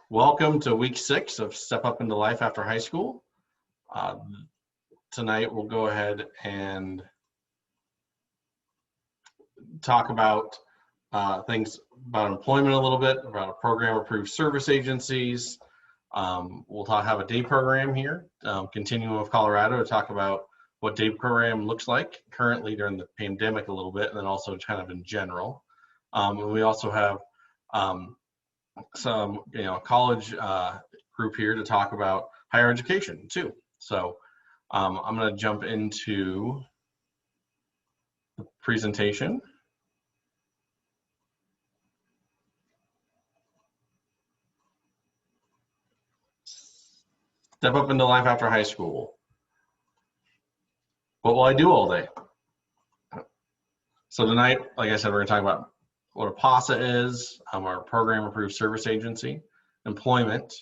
Welcome to week 6 of Step Up into Life After High School. Tonight we'll go ahead and talk about things about employment a little bit, about a program approved service agencies. We'll have a day program here, Continuum of Colorado, to talk about what day program looks like currently during the pandemic a little bit, and then also kind of in general. And we also have some college group here to talk about higher education too. So I'm going to jump into the presentation. Step up into life after high school. What will I do all day? So tonight, like I said, we're going to talk about what a PASA is, our program approved service agency, employment,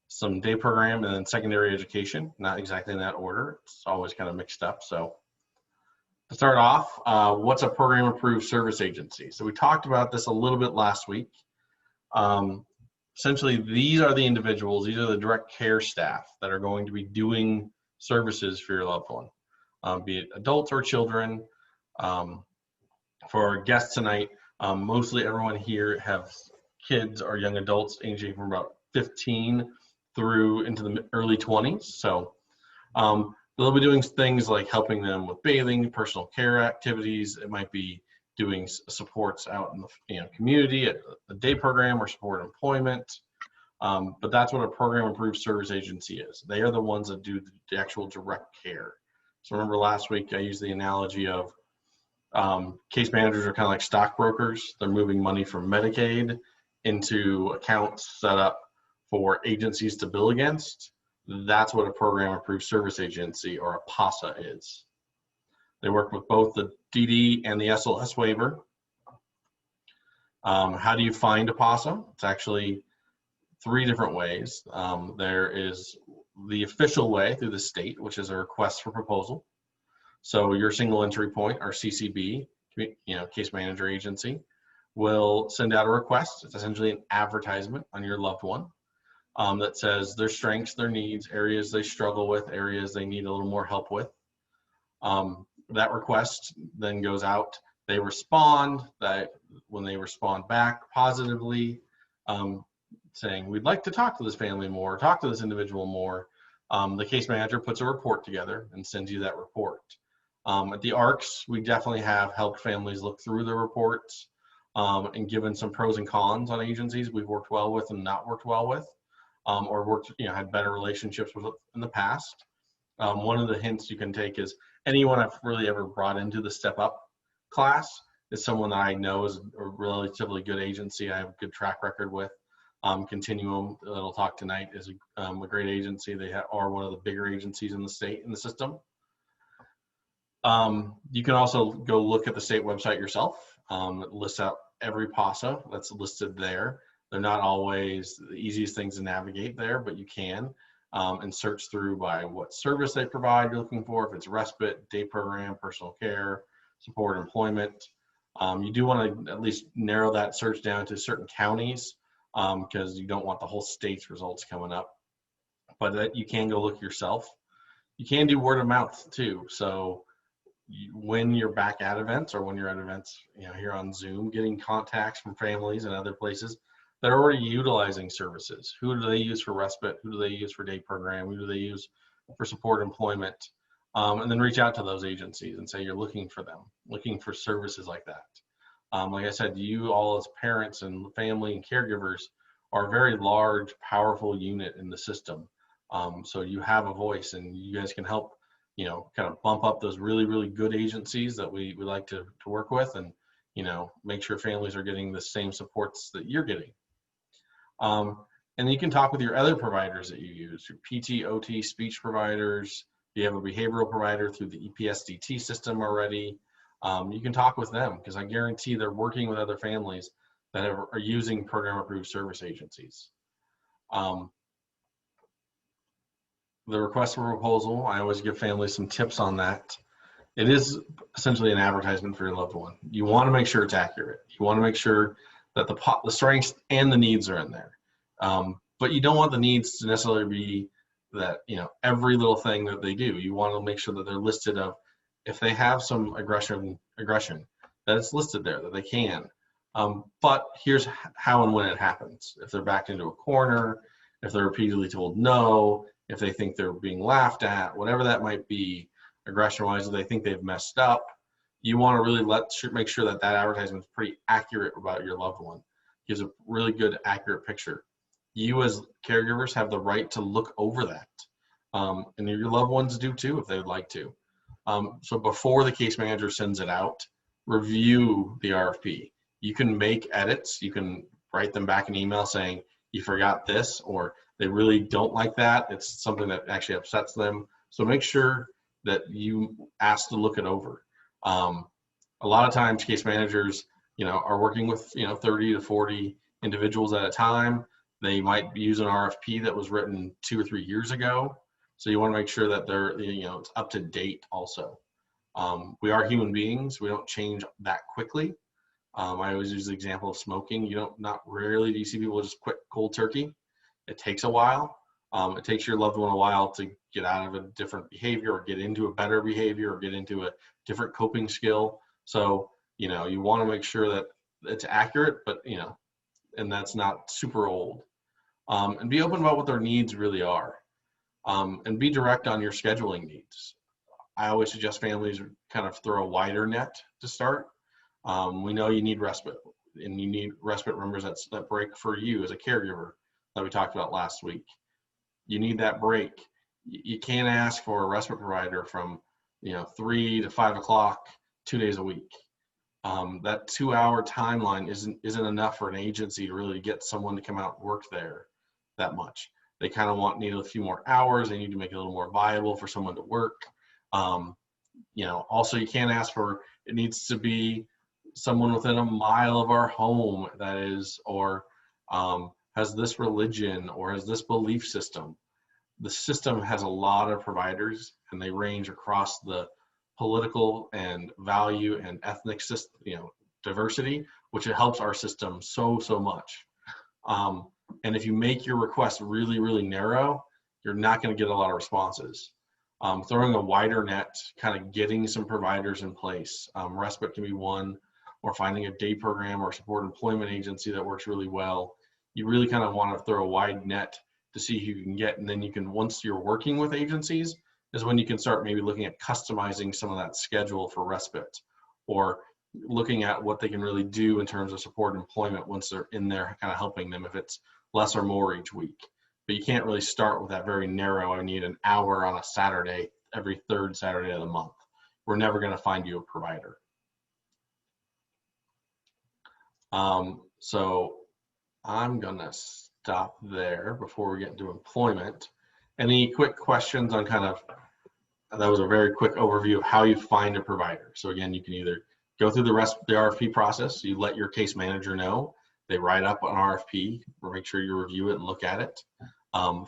some day program, and then secondary education. Not exactly in that order. It's always kind of mixed up. So to start off, what's a program approved service agency? So we talked about this a little bit last week. Essentially, these are the individuals, these are the direct care staff that are going to be doing services for your loved one, be it adults or children. For our guests tonight, mostly everyone here have kids or young adults aging from about 15 through into the early 20s. So they'll be doing things like helping them with bathing, personal care activities. It might be doing supports out in the community at the day program or support employment. But that's what a program approved service agency is. They are the ones that do the actual direct care. So remember last week I used the analogy of case managers are kind of like stockbrokers. They're moving money from Medicaid into accounts set up for agencies to bill against. That's what a program approved service agency or a PASA is. They work with both the DD and the SLS waiver. How do you find a PASA? It's actually 3 different ways. There is the official way through the state, which is a request for proposal. So your single entry point, or CCB, case manager agency, will send out a request. It's essentially an advertisement on your loved one that says their strengths, their needs, areas they struggle with, areas they need a little more help with. That request then goes out. They respond. That when they respond back positively, saying we'd like to talk to this family more, talk to this individual more, the case manager puts a report together and sends you that report. At the ARCs, we definitely have helped families look through the reports and given some pros and cons on agencies we've worked well with and not worked well with, or worked, had better relationships with in the past. One of the hints you can take is anyone I've really ever brought into the Step Up class is someone that I know is a relatively good agency I have a good track record with. Continuum, that I'll talk tonight, is a great agency. They are one of the bigger agencies in the state, in the system. You can also go look at the state website yourself. It lists out every PASA that's listed there. They're not always the easiest things to navigate there, but you can. And search through by what service they provide you're looking for, if it's respite, day program, personal care, support, employment. You do want to at least narrow that search down to certain counties because you don't want the whole state's results coming up. But that you can go look yourself. You can do word of mouth too. So when you're back at events or when you're at events here on Zoom, getting contacts from families and other places that are already utilizing services. Who do they use for respite? Who do they use for day program? Who do they use for support employment? And then reach out to those agencies and say you're looking for them, looking for services like that. Like I said, you all as parents and family and caregivers are a very large, powerful unit in the system. So you have a voice and you guys can help, kind of bump up those really, really good agencies that we like to work with and, make sure families are getting the same supports that you're getting. And then you can talk with your other providers that you use, your PT, OT, speech providers. If you have a behavioral provider through the EPSDT system already, you can talk with them because I guarantee they're working with other families that are using program approved service agencies. The request for proposal, I always give families some tips on that. It is essentially an advertisement for your loved one. You want to make sure it's accurate. You want to make sure that the strengths and the needs are in there. but you don't want the needs to necessarily be that, every little thing that they do. You want to make sure that they're listed of, if they have some aggression, that it's listed there, that they can. But here's how and when it happens. If they're backed into a corner, if they're repeatedly told no, if they think they're being laughed at, whatever that might be, aggression-wise, if they think they've messed up, you want to really make sure that advertisement is pretty accurate about your loved one. Gives a really good, accurate picture. You as caregivers have the right to look over that. And your loved ones do too, if they'd like to. So before the case manager sends it out, review the RFP. You can make edits. You can write them back an email saying, you forgot this, or they really don't like that. It's something that actually upsets them. So make sure that you ask to look it over. A lot of times case managers, are working with, 30 to 40 individuals at a time. They might use an RFP that was written 2 or 3 years ago. So you want to make sure that they're, it's up to date also. We are human beings. We don't change that quickly. I always use the example of smoking. Not rarely do you see people just quit cold turkey. It takes a while. It takes your loved one a while to get out of a different behavior or get into a better behavior or get into a different coping skill. So, you want to make sure that it's accurate, but, and that's not super old. And be open about what their needs really are. And be direct on your scheduling needs. I always suggest families kind of throw a wider net to start. We know you need respite, and you need respite members that break for you as a caregiver that we talked about last week. You need that break. You can't ask for a respite provider from 3 to 5 o'clock 2 days a week. That 2-hour timeline isn't enough for an agency to really get someone to come out and work there that much. They kind of need a few more hours. They need to make it a little more viable for someone to work. Also you can't ask for, it needs to be someone within a mile of our home that is, or has this religion or has this belief system. The system has a lot of providers, and they range across the political and value and ethnic system, diversity, which it helps our system so much. And if you make your request really, really narrow, you're not going to get a lot of responses. Throwing a wider net, kind of getting some providers in place. Respite can be one, or finding a day program or support employment agency that works really well. You really kind of want to throw a wide net to see who you can get. And then you can, once you're working with agencies, is when you can start maybe looking at customizing some of that schedule for respite, or looking at what they can really do in terms of support employment once they're in there, kind of helping them if it's less or more each week. But you can't really start with that very narrow, I need an hour on a Saturday, every third Saturday of the month. We're never going to find you a provider. So I'm going to stop there before we get into employment. Any quick questions on that was a very quick overview of how you find a provider. So again, you can either go through the RFP process. You let your case manager know. They write up an RFP, or make sure you review it and look at it.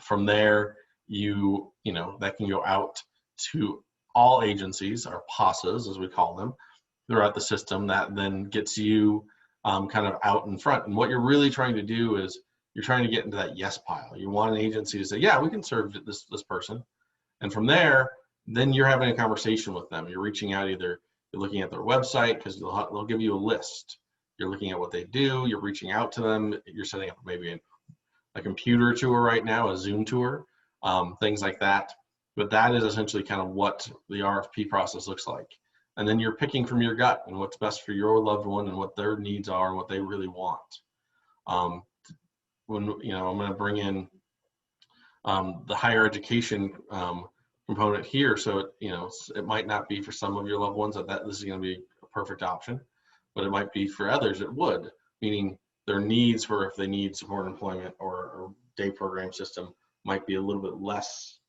From there, that can go out to all agencies, or PASAs as we call them, throughout the system. That then gets you kind of out in front. And what you're really trying to do is you're trying to get into that yes pile. You want an agency to say, yeah, we can serve this person. And from there, then you're having a conversation with them. You're reaching out, either you're looking at their website, because they'll give you a list. You're looking at what they do. You're reaching out to them. You're setting up maybe a computer tour right now, a Zoom tour, things like that. But that is essentially kind of what the RFP process looks like. And then you're picking from your gut and what's best for your loved one and what their needs are and what they really want. When I'm going to bring in the higher education component here, so it might not be for some of your loved ones that this is going to be a perfect option, but it might be for others it would, meaning their needs for if they need support employment or day program system might be a little bit less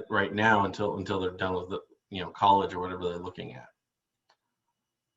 right now until they're done with the college or whatever they're looking at.